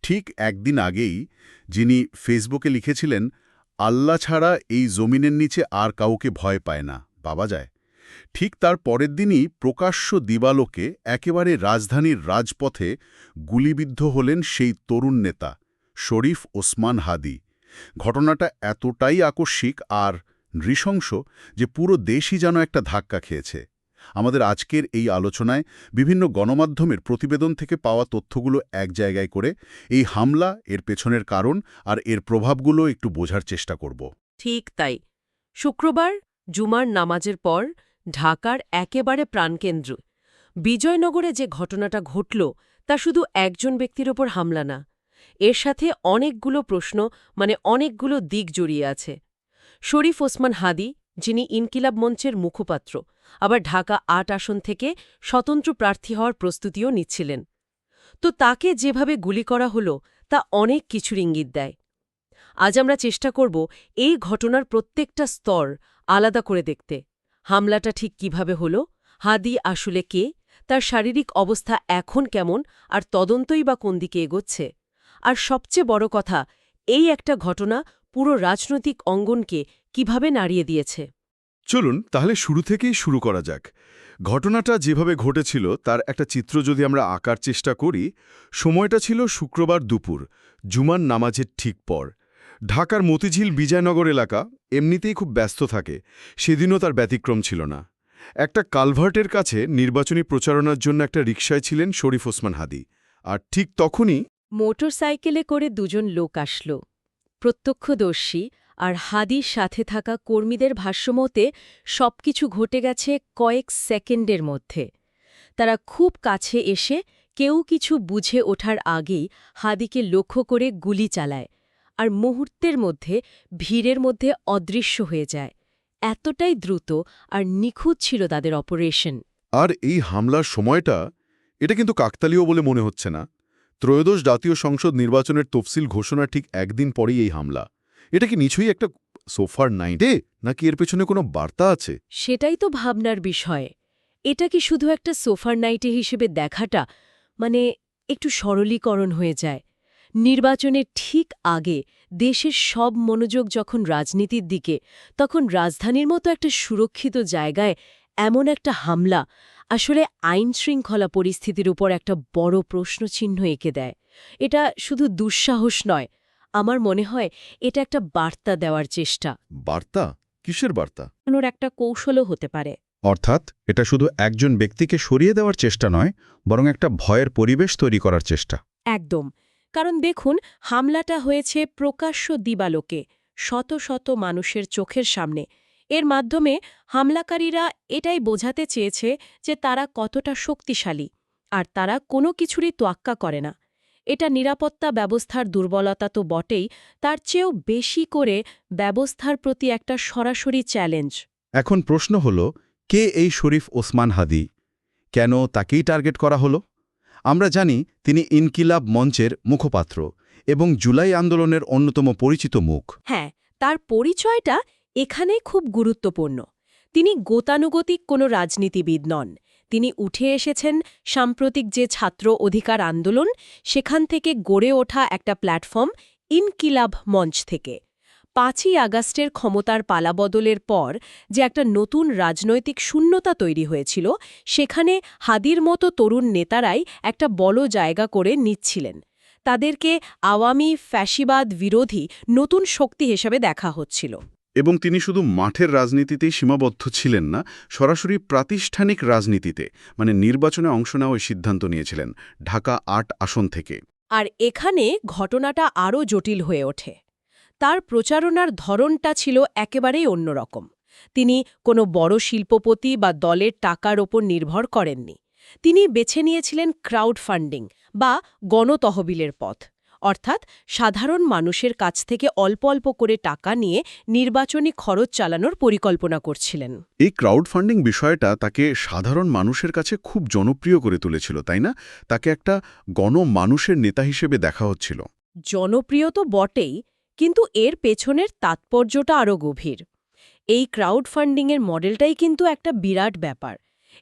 ঠিক একদিন আগেই যিনি ফেসবুকে লিখেছিলেন, আল্লাহ ছাড়া এই জমিনের নিচে আর কাউকে ভয় পায় না, ভাবা যায়। ঠিক তার পরের দিনই প্রকাশ্য দিবালোকে একেবারে রাজধানীর রাজপথে গুলিবিদ্ধ হলেন সেই তরুণ নেতা শরীফ ওসমান হাদি। ঘটনাটা এতটাই আকস্মিক আর নৃশংস যে পুরো দেশই যেন একটা ধাক্কা খেয়েছে। আমাদের আজকের এই আলোচনায় বিভিন্ন গণমাধ্যমের প্রতিবেদন থেকে পাওয়া তথ্যগুলো এক জায়গায় করে এই হামলা, এর পেছনের কারণ আর এর প্রভাবগুলো একটু বোঝার চেষ্টা করব। ঠিক তাই। শুক্রবার জুমার নামাজের পর ঢাকার একেবারে প্রাণকেন্দ্র বিজয়নগরে যে ঘটনাটা ঘটল তা শুধু একজন ব্যক্তির ওপর হামলা না, এর সাথে অনেকগুলো প্রশ্ন, অনেকগুলো দিক জড়িয়ে আছে। শরীফ ওসমান হাদি, যিনি ইনকিলাব মঞ্চের মুখপাত্র, আবার ঢাকা ৮ আসন থেকে স্বতন্ত্র প্রার্থী হওয়ার প্রস্তুতিও নিচ্ছিলেন। তো তাকে যেভাবে গুলি করা হলো তা অনেক কিছুর ইঙ্গিত দেয়। আজ আমরা চেষ্টা করব এই ঘটনার প্রত্যেকটা স্তর আলাদা করে দেখতে। হামলাটা ঠিক কিভাবে হলো, হাদি আসলে কে, তার শারীরিক অবস্থা এখন কেমন, আর তদন্তই বা কোন দিকে এগোচ্ছে। আর সবচেয়ে বড় কথা, এই একটা ঘটনা পুরো রাজনৈতিক অঙ্গনকে কিভাবে নাড়িয়ে দিয়েছে। চলুন তাহলে শুরু থেকেই শুরু করা যাক। ঘটনাটা যেভাবে ঘটেছিল তার একটা চিত্র যদি আমরা আঁকার চেষ্টা করি, সময়টা ছিল শুক্রবার দুপুর, জুমার নামাজের ঠিক পর। ঢাকার মতিঝিল বিজয়নগর এলাকা এমনিতেই খুব ব্যস্ত থাকে, সেদিনও তার ব্যতিক্রম ছিল না। একটা কালভার্টের কাছে নির্বাচনী প্রচারণার জন্য একটা রিকশায় ছিলেন শরীফ ওসমান হাদি। আর ঠিক তখনই মোটরসাইকেলে করে দুজন লোক আসল। প্রত্যক্ষদর্শী আর হাদির সাথে থাকা কর্মীদের ভাষ্যমতে সবকিছু ঘটে গেছে কয়েক সেকেন্ডের মধ্যে। তারা খুব কাছে এসে কেউ কিছু বুঝে ওঠার আগেই হাদিকে লক্ষ্য করে গুলি চালায়, আর মুহূর্তের মধ্যে ভিড়ের মধ্যে অদৃশ্য হয়ে যায়। এতটাই দ্রুত আর নিখুঁত ছিল তাদের অপারেশন। আর এই হামলার সময়টা, এটা কিন্তু কাকতালীয় বলে মনে হচ্ছে না। ত্রয়োদশ জাতীয় সংসদ নির্বাচনের তফসিল ঘোষণা ঠিক একদিন পরেই এই হামলা। এটা কি নিছই একটা সোফার নাইটে, নাকি এর পেছনে কোনো বার্তা আছে? সেটাই তো ভাবনার বিষয়। এটা কি শুধু একটা সোফার নাইটে হিসেবে দেখাটা একটু সরলীকরণ হয়ে যায়? নির্বাচনের ঠিক আগে দেশের সব মনোযোগ যখন রাজনীতির দিকে, তখন রাজধানীর মতো একটা সুরক্ষিত জায়গায় এমন একটা হামলা আসলে আইনশৃঙ্খলা পরিস্থিতির উপর একটা বড় প্রশ্নচিহ্ন এঁকে দেয়। এটা শুধু দুঃসাহস নয়, আমার মনে হয় এটা একটা বার্তা দেওয়ার চেষ্টা। বার্তা? কিসের বার্তা? ওর একটা কৌশলও হতে পারে। অর্থাৎ এটা শুধু একজন ব্যক্তিকে সরিয়ে দেওয়ার চেষ্টা নয়, বরং একটা ভয়ের পরিবেশ তৈরি করার চেষ্টা। একদম। কারণ দেখুন, হামলাটা হয়েছে প্রকাশ্য দিবালোকে, শত শত মানুষের চোখের সামনে। এর মাধ্যমে হামলাকারীরা এটাই বোঝাতে চেয়েছে যে তারা কতটা শক্তিশালী, আর তারা কোনো কিছুরই তোয়াক্কা করে না। এটা নিরাপত্তা ব্যবস্থার দুর্বলতা তো বটেই, তার চেয়েও বেশি করে ব্যবস্থার প্রতি একটা সরাসরি চ্যালেঞ্জ। এখন প্রশ্ন হল, কে এই শরীফ ওসমান হাদি? কেন তাকেই টার্গেট করা হলো? আমরা জানি তিনি ইনকিলাব মঞ্চের মুখপাত্র এবং জুলাই আন্দোলনের অন্যতম পরিচিত মুখ। হ্যাঁ, তার পরিচয়টা এখানে খুব গুরুত্বপূর্ণ। তিনি গতানুগতিক কোনো রাজনীতিবিদ নন। তিনি উঠে এসেছেন সাম্প্রতিক যে ছাত্র অধিকার আন্দোলন, সেখান থেকে গড়ে ওঠা একটা প্ল্যাটফর্ম ইনকিলাব মঞ্চ থেকে। ৫ই আগস্টের ক্ষমতার পালাবদলের পর যে একটা নতুন রাজনৈতিক শূন্যতা তৈরি হয়েছিল, সেখানে হাদির মতো তরুণ নেতারাই একটা বড় জায়গা করে নিচ্ছিলেন। তাদেরকে আওয়ামী ফ্যাসিবাদ বিরোধী নতুন শক্তি হিসেবে দেখা হচ্ছিল। এবং তিনি শুধু মাঠের রাজনীতিতেই সীমাবদ্ধ ছিলেন না, সরাসরি প্রাতিষ্ঠানিক রাজনীতিতে, নির্বাচনে অংশ নেওয়ার সিদ্ধান্ত নিয়েছিলেন ঢাকা ৮ আসন থেকে। আর এখানে ঘটনাটা আরও জটিল হয়ে ওঠে। তার প্রচারণার ধরনটা ছিল একেবারেই অন্যরকম। তিনি কোনো বড় শিল্পপতি বা দলের টাকার ওপর নির্ভর করেননি। তিনি বেছে নিয়েছিলেন ক্রাউড ফান্ডিং বা গণতহবিলের পথ, অর্থাৎ সাধারণ মানুষের কাছ থেকে অল্প অল্প করে টাকা নিয়ে নির্বাচনী খরচ চালানোর পরিকল্পনা করছিলেন। এই ক্রাউড ফান্ডিং বিষয়টা তাকে সাধারণ মানুষের কাছে খুব জনপ্রিয় করে তুলেছিল, তাই না? তাকে একটা গণমানুষের নেতা হিসেবে দেখা হচ্ছিল। জনপ্রিয় তো বটেই, কিন্তু এর পেছনের তাৎপর্যটা আরও গভীর। এই ক্রাউড ফান্ডিংয়ের মডেলটাই কিন্তু একটা বিরাট ব্যাপার।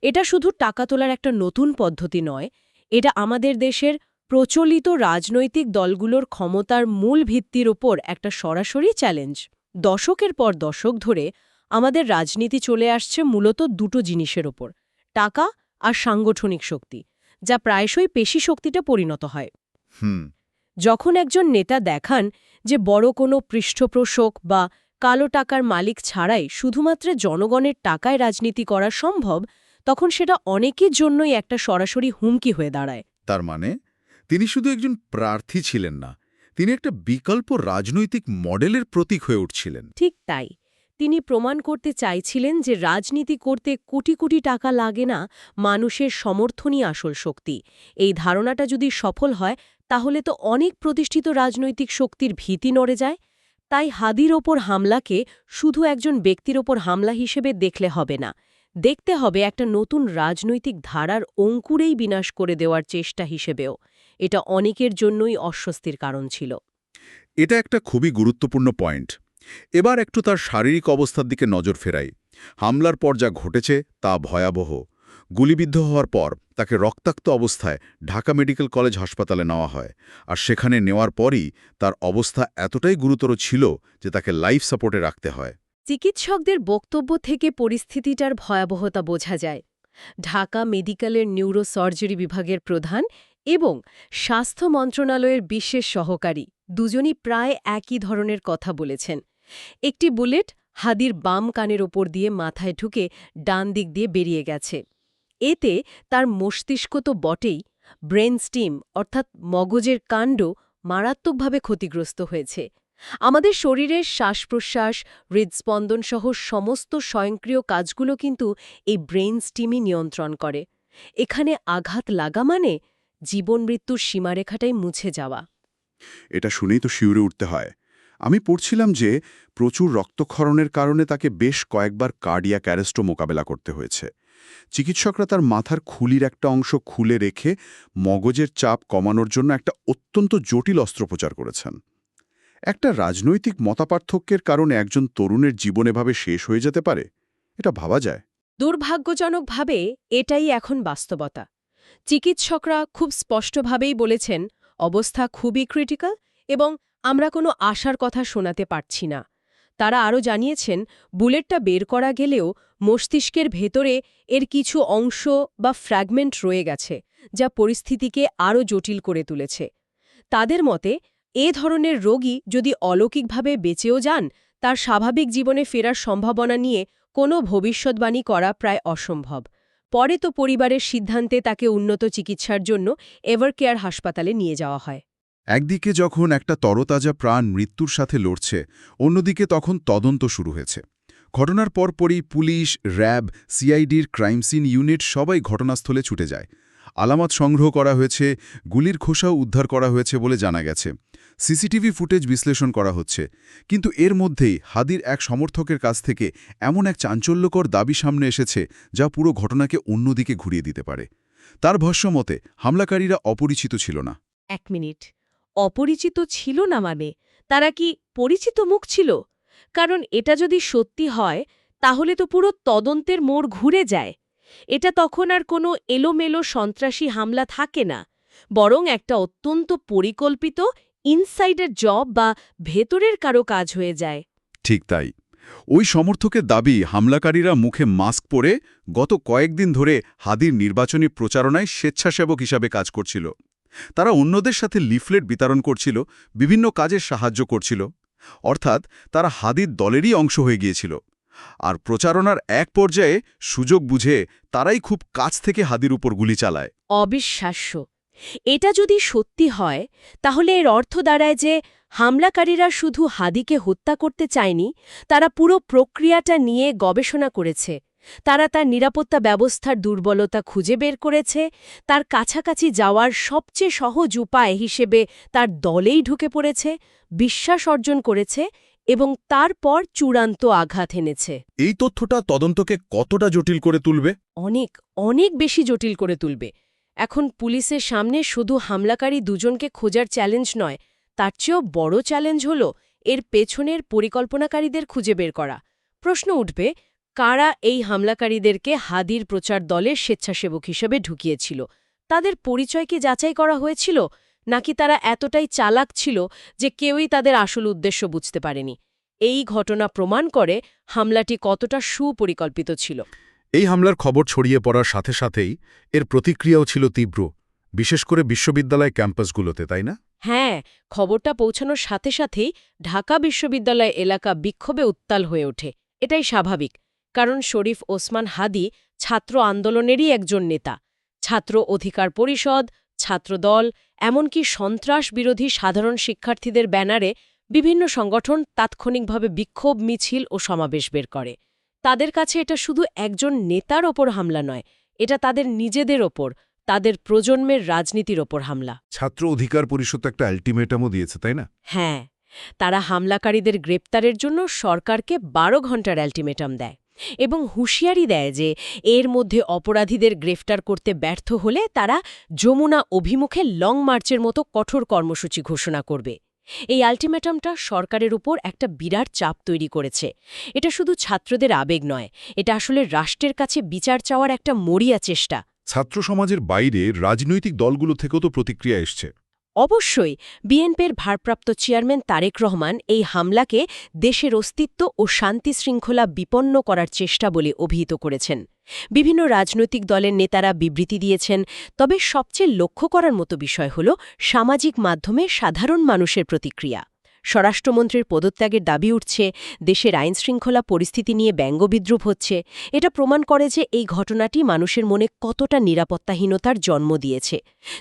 এটা শুধু টাকা তোলার একটা নতুন পদ্ধতি নয়, এটা আমাদের দেশের প্রচলিত রাজনৈতিক দলগুলোর ক্ষমতার মূল ভিত্তির ওপর একটা সরাসরি চ্যালেঞ্জ। দশকের পর দশক ধরে আমাদের রাজনীতি চলে আসছে মূলত দুটো জিনিসের ওপর, টাকা আর সাংগঠনিক শক্তি, যা প্রায়শই পেশি শক্তিতে পরিণত হয়। হুম। যখন একজন নেতা দেখান যে বড় কোনো পৃষ্ঠপোষক বা কালো টাকার মালিক ছাড়াই শুধুমাত্র জনগণের টাকায় রাজনীতি করা সম্ভব, তখন সেটা অনেকের জন্যই একটা সরাসরি হুমকি হয়ে দাঁড়ায়। তার মানে তিনি শুধু একজন প্রার্থী ছিলেন না, তিনি একটা বিকল্প রাজনৈতিক মডেলের প্রতীক হয়ে উঠছিলেন। ঠিক তাই, তিনি প্রমাণ করতে চাইছিলেন যে রাজনীতি করতে কোটি কোটি টাকা লাগে না, মানুষের সমর্থনই আসল শক্তি। এই ধারণাটা যদি সফল হয় তাহলে তো অনেক প্রতিষ্ঠিত রাজনৈতিক শক্তির ভীতি নড়ে যায়। তাই হাদির ওপর হামলাকে শুধু একজন ব্যক্তির ওপর হামলা হিসেবে দেখলে হবে না, দেখতে হবে একটা নতুন রাজনৈতিক ধারার অঙ্কুরেই বিনাশ করে দেওয়ার চেষ্টা হিসেবেও। এটা অনেকের জন্যই অস্বস্তির কারণ ছিল। এটা একটা খুবই গুরুত্বপূর্ণ পয়েন্ট। এবার একটু তার শারীরিক অবস্থার দিকে নজর ফেরাই। হামলার পর যা ঘটেছে তা ভয়াবহ। গুলিবিদ্ধ হওয়ার পর তাকে রক্তাক্ত অবস্থায় ঢাকা মেডিকেল কলেজ হাসপাতালে নেওয়া হয়, আর সেখানে নেওয়ার পরই তার অবস্থা এতটাই গুরুতর ছিল যে তাকে লাইফ সাপোর্টে রাখতে হয়। চিকিৎসকদের বক্তব্য থেকে পরিস্থিতিটার ভয়াবহতা বোঝা যায়। ঢাকা মেডিকেলের নিউরোসার্জারি বিভাগের প্রধান এবং স্বাস্থ্য মন্ত্রণালয়ের বিশেষ সহকারী দুজনই প্রায় একই ধরনের কথা বলেছেন। একটি বুলেট হাদির বাম কানের ওপর দিয়ে মাথায় ঢুকে ডান দিক দিয়ে বেরিয়ে গেছে। এতে তার মস্তিষ্ক তো বটেই, ব্রেন স্টিম অর্থাৎ মগজের কাণ্ড মারাত্মকভাবে ক্ষতিগ্রস্ত হয়েছে। আমাদের শরীরের শ্বাস-প্রশ্বাস, হৃদস্পন্দনসহ সমস্ত স্বয়ংক্রিয় কাজগুলো কিন্তু এই ব্রেন স্টিমই নিয়ন্ত্রণ করে। এখানে আঘাত লাগা মানে জীবন-মৃত্যুর সীমারেখাটাই মুছে যাওয়া। এটা শুনেই তো শিউরে উঠতে হয়। আমি পড়ছিলাম যে প্রচুর রক্তক্ষরণের কারণে তাকে বেশ কয়েকবার কার্ডিয়াক অ্যারেস্টও মোকাবেলা করতে হয়েছে। চিকিৎসকরা তার মাথার খুলির একটা অংশ খুলে রেখে মগজের চাপ কমানোর জন্য একটা অত্যন্ত জটিল অস্ত্রোপচার করেছেন। একটা রাজনৈতিক মতাপার্থক্যের কারণে একজন তরুণের জীবন এভাবে শেষ হয়ে যেতে পারে, এটা ভাবা যায়? দুর্ভাগ্যজনকভাবে এটাই এখন বাস্তবতা। চিকিৎসকরা খুব স্পষ্টভাবেই বলেছেন অবস্থা খুবই ক্রিটিক্যাল এবং আমরা কোনো আশার কথা শোনাতে পারছি না। তারা আরও জানিয়েছেন বুলেটটা বের করা গেলেও মস্তিষ্কের ভেতরে এর কিছু অংশ বা ফ্র্যাগমেন্ট রয়ে গেছে, যা পরিস্থিতিকে আরও জটিল করে তুলেছে। তাদের মতে এ ধরনের রোগী যদি অলৌকিকভাবে বেঁচেও যান, তার স্বাভাবিক জীবনে ফেরার সম্ভাবনা নিয়ে কোনো ভবিষ্যদ্বাণী করা প্রায় অসম্ভব। পরে তো পরিবারের সিদ্ধান্তে তাকে উন্নত চিকিৎসার জন্য এভারকেয়ার হাসপাতালে নিয়ে যাওয়া হয়। একদিকে যখন একটা তরতাজা প্রাণ মৃত্যুর সাথে লড়ছে, অন্যদিকে তখন তদন্ত শুরু হয়েছে। ঘটনার পরপরই পুলিশ, র্যাব, সিআইডির ক্রাইম সিন ইউনিট সবাই ঘটনাস্থলে ছুটে যায়। আলামত সংগ্রহ করা হয়েছে, গুলির খোসাও উদ্ধার করা হয়েছে বলে জানা গেছে। সিসিটিভি ফুটেজ বিশ্লেষণ করা হচ্ছে। কিন্তু এর মধ্যেই হাদির এক সমর্থকের কাছ থেকে এমন এক চাঞ্চল্যকর দাবি সামনে এসেছে যা পুরো ঘটনাকে অন্যদিকে ঘুরিয়ে দিতে পারে। তার ভাষ্যমতে হামলাকারীরা অপরিচিত ছিল না। এক মিনিট, অপরিচিত ছিল না মানে তারা কি পরিচিত মুখ ছিল? কারণ এটা যদি সত্যি হয় তাহলে তো পুরো তদন্তের মোড় ঘুরে যায়। এটা তখন আর কোনো এলোমেলো সন্ত্রাসী হামলা থাকে না, বরং একটা অত্যন্ত পরিকল্পিত ইনসাইডার জব বা ভেতরের কারো কাজ হয়ে যায়। ঠিক তাই। ওই সমর্থকের দাবি হামলাকারীরা মুখে মাস্ক পরে গত কয়েকদিন ধরে হাদির নির্বাচনী প্রচারণায় স্বেচ্ছাসেবক হিসাবে কাজ করছিল। তারা অন্যদের সাথে লিফলেট বিতরণ করছিল, বিভিন্ন কাজে সাহায্য করছিল। অর্থাৎ তারা হাদির দলেরই অংশ হয়ে গিয়েছিল। আর প্রচারণার এক পর্যায়ে সুযোগ বুঝে তারাই খুব কাছ থেকে হাদির উপর গুলি চালায়। অবিশ্বাস্য! এটা যদি সত্যি হয় তাহলে এর অর্থ দাঁড়ায় যে হামলাকারীরা শুধু হাদিকে হত্যা করতে চায়নি, তারা পুরো প্রক্রিয়াটা নিয়ে গবেষণা করেছে। তারা তার নিরাপত্তা ব্যবস্থার দুর্বলতা খুঁজে বের করেছে, তার কাছাকাছি যাওয়ার সবচেয়ে সহজ উপায় হিসেবে তার দলেই ঢুকে পড়েছে, বিশ্বাস অর্জন করেছে এবং তারপর চূড়ান্ত আঘাত এনেছে। এই তথ্যটা তদন্তকে কতটা জটিল করে তুলবে? অনেক অনেক বেশি জটিল করে তুলবে। এখন পুলিশের সামনে শুধু হামলাকারী দুজনকে খোঁজার চ্যালেঞ্জ নয়, তার চেয়েও বড় চ্যালেঞ্জ হল এর পেছনের পরিকল্পনাকারীদের খুঁজে বের করা। প্রশ্ন উঠবে, কারা এই হামলাকারীদেরকে হাদির প্রচার দলের স্বেচ্ছাসেবক হিসেবে ঢুকিয়েছিল? তাদের পরিচয় কি যাচাই করা হয়েছিল? নাকি তারা এতটাই চালাক ছিল যে কেউই তাদের আসল উদ্দেশ্য বুঝতে পারেনি? এই ঘটনা প্রমাণ করে হামলাটি কতটা সুপরিকল্পিত ছিল। এই হামলার খবর ছড়িয়ে পড়ার সাথে সাথেই এর প্রতিক্রিয়াও ছিল তীব্র, বিশেষ করে বিশ্ববিদ্যালয় ক্যাম্পাসগুলোতে, তাই না? হ্যাঁ, খবরটা পৌঁছানোর সাথে সাথেই ঢাকা বিশ্ববিদ্যালয় এলাকা বিক্ষোভে উত্তাল হয়ে ওঠে। এটাই স্বাভাবিক, কারণ শরীফ ওসমান হাদি ছাত্র আন্দোলনেরই একজন নেতা। ছাত্র অধিকার পরিষদ, ছাত্রদল, এমনকি সন্ত্রাস বিরোধী সাধারণ শিক্ষার্থীদের ব্যানারে বিভিন্ন সংগঠন তাৎক্ষণিকভাবে বিক্ষোভ মিছিল ও সমাবেশ বের করে। তাদের কাছে এটা শুধু একজন নেতার ওপর হামলা নয়, এটা তাদের নিজেদের ওপর, তাদের প্রজন্মের রাজনীতির ওপর হামলা। ছাত্র অধিকার পরিষদ একটা আলটিমেটামও দিয়েছে, তাই না? হ্যাঁ, তারা হামলাকারীদের গ্রেপ্তারের জন্য সরকারকে 12 ঘণ্টার আল্টিমেটাম দেয় এবং হুঁশিয়ারি দেয় যে এর মধ্যে অপরাধীদের গ্রেফতার করতে ব্যর্থ হলে তারা যমুনা অভিমুখে লং মার্চের মতো কঠোর কর্মসূচি ঘোষণা করবে। এই আল্টিমেটামটা সরকারের উপর একটা বিরাট চাপ তৈরি করেছে। এটা শুধু ছাত্রদের আবেগ নয়, এটা আসলে রাষ্ট্রের কাছে বিচার চাওয়ার একটা মরিয়া চেষ্টা। ছাত্র সমাজের বাইরে রাজনৈতিক দলগুলো থেকেও তো প্রতিক্রিয়া এসছে। অবশ্যই বিএনপির ভারপ্রাপ্ত চেয়ারম্যান তারেক রহমান এই হামলাকে দেশের অস্তিত্ব ও শান্তি শৃঙ্খলা বিপন্ন করার চেষ্টা বলে অভিহিত করেছেন। বিভিন্ন রাজনৈতিক দলের নেতারা বিবৃতি দিয়েছেন, তবে সবচেয়ে লক্ষ্য করার মতো বিষয় হল সামাজিক মাধ্যমে সাধারণ মানুষের প্রতিক্রিয়া। স্বরাষ্ট্রমন্ত্রীর পদত্যাগের দাবি উঠছে, দেশের আইনশৃঙ্খলা পরিস্থিতি নিয়ে ব্যঙ্গবিদ্রূপ হচ্ছে। এটা প্রমাণ করে যে এই ঘটনাটি মানুষের মনে কতটা নিরাপত্তাহীনতার জন্ম দিয়েছে।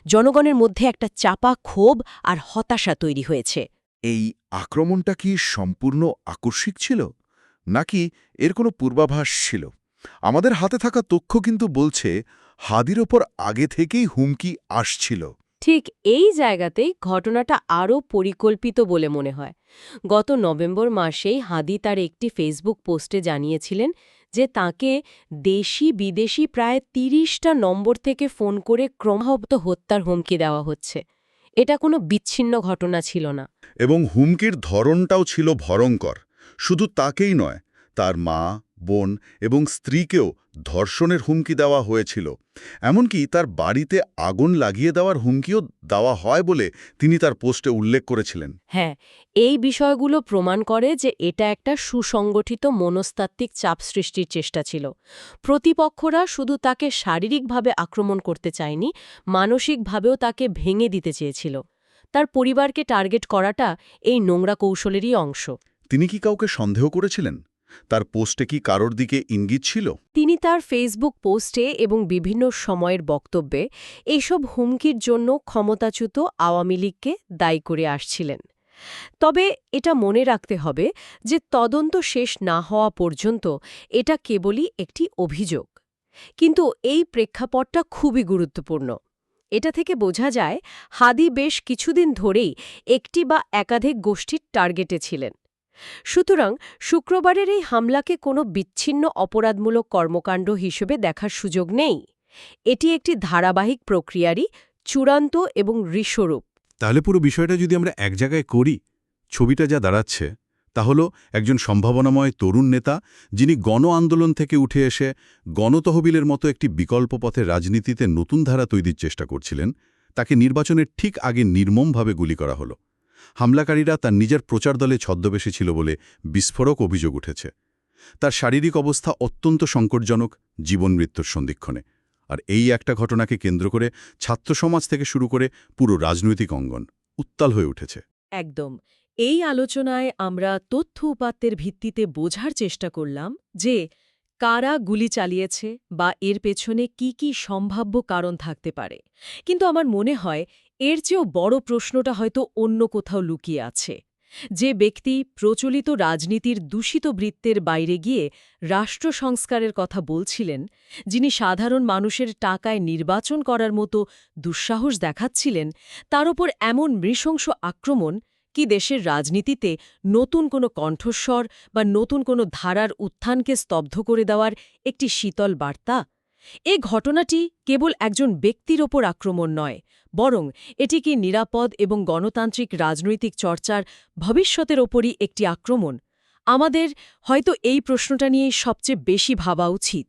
জনগণের মধ্যে একটা চাপা ক্ষোভ আর হতাশা তৈরি হয়েছে। এই আক্রমণটা কি সম্পূর্ণ আকস্মিক ছিল, নাকি এর কোনো পূর্বাভাস ছিল? আমাদের হাতে থাকা তথ্য কিন্তু বলছে হাদির ওপর আগে থেকেই হুমকি আসছিল। ঠিক এই জায়গাতেই ঘটনাটা আরও পরিকল্পিত বলে মনে হয়। গত নভেম্বর মাসেই হাদি তার একটি ফেসবুক পোস্টে জানিয়েছিলেন যে তাকে দেশি বিদেশি প্রায় ৩০টা নম্বর থেকে ফোন করে ক্রমাগত হত্যার হুমকি দেওয়া হচ্ছে। এটা কোনো বিচ্ছিন্ন ঘটনা ছিল না। এবং হুমকির ধরনটাও ছিল ভয়ঙ্কর। শুধু তাকেই নয়, তার মা, বোন এবং স্ত্রীকেও ধর্ষণের হুমকি দেওয়া হয়েছিল। এমনকি তার বাড়িতে আগুন লাগিয়ে দেওয়ার হুমকিও দেওয়া হয় বলে তিনি তার পোস্টে উল্লেখ করেছিলেন। হ্যাঁ, এই বিষয়গুলো প্রমাণ করে যে এটা একটা সুসংগঠিত মনস্তাত্ত্বিক চাপ সৃষ্টির চেষ্টা ছিল। প্রতিপক্ষরা শুধু তাকে শারীরিকভাবে আক্রমণ করতে চায়নি, মানসিকভাবেও তাকে ভেঙে দিতে চেয়েছিল। তার পরিবারকে টার্গেট করাটা এই নোংরা কৌশলেরই অংশ। তিনি কি কাউকে সন্দেহ করেছিলেন? তার পোস্টে কি কারোর দিকে ইঙ্গিত ছিল? তিনি তার ফেসবুক পোস্টে এবং বিভিন্ন সময়ের বক্তব্যে এইসব হুমকির জন্য ক্ষমতাচ্যুত আওয়ামী লীগকে দায়ী করে আসছিলেন। তবে এটা মনে রাখতে হবে যে তদন্ত শেষ না হওয়া পর্যন্ত এটা কেবলই একটি অভিযোগ। কিন্তু এই প্রেক্ষাপটটা খুবই গুরুত্বপূর্ণ। এটা থেকে বোঝা যায় হাদি বেশ কিছুদিন ধরেই একটি বা একাধিক গোষ্ঠীর টার্গেটে ছিলেন। সুতরাং শুক্রবারের এই হামলাকে কোনো বিচ্ছিন্ন অপরাধমূলক কর্মকাণ্ড হিসেবে দেখার সুযোগ নেই। এটি একটি ধারাবাহিক প্রক্রিয়ারই চূড়ান্ত এবং ঋস্বরূপ। তাহলে পুরো বিষয়টা যদি আমরা এক জায়গায় করি, ছবিটা যা দাঁড়াচ্ছে তা হলো একজন সম্ভাবনাময় তরুণ নেতা, যিনি গণ আন্দোলন থেকে উঠে এসে গণতহবিলের মতো একটি বিকল্প পথে রাজনীতিতে নতুন ধারা তৈরির চেষ্টা করছিলেন। তাকে নির্বাচনের ঠিক আগে নির্মমভাবে গুলি করা হলো। হামলাকারীরা তার নিজের প্রচার দলে ছদ্মবেশী ছিল বলে বিস্ফোরক অভিযোগ উঠেছে। তার শারীরিক অবস্থা অত্যন্ত সংকটজনক, জীবন-মৃত্যুর সন্ধিক্ষণে। আর এই একটা ঘটনাকে কেন্দ্র করে ছাত্র সমাজ থেকে শুরু করে পুরো রাজনৈতিক অঙ্গন উত্তাল হয়ে উঠেছে। একদম। এই আলোচনায় আমরা তথ্য উপাত্তের ভিত্তিতে বোঝার চেষ্টা করলাম যে কারা গুলি চালিয়েছে বা এর পেছনে কি কি সম্ভাব্য কারণ থাকতে পারে। কিন্তু আমার মনে হয় এর চেয়েও বড় প্রশ্নটা হয়তো অন্য কোথাও লুকিয়ে আছে। যে ব্যক্তি প্রচলিত রাজনীতির দূষিত বৃত্তের বাইরে গিয়ে রাষ্ট্র সংস্কারের কথা বলছিলেন, যিনি সাধারণ মানুষের টাকায় নির্বাচন করার মতো দুঃসাহস দেখাচ্ছিলেন, তার ওপর এমন নৃশংস আক্রমণ কি দেশের রাজনীতিতে নতুন কোনো কণ্ঠস্বর বা নতুন কোনো ধারার উত্থানকে স্তব্ধ করে দেওয়ার একটি শীতল বার্তা? এ ঘটনাটি কেবল একজন ব্যক্তির ওপর আক্রমণ নয়, বরং এটি কি নিরাপদ এবং গণতান্ত্রিক রাজনৈতিক চর্চার ভবিষ্যতের ওপরই একটি আক্রমণ? আমাদের হয়তো এই প্রশ্নটা নিয়েই সবচেয়ে বেশি ভাবা উচিত।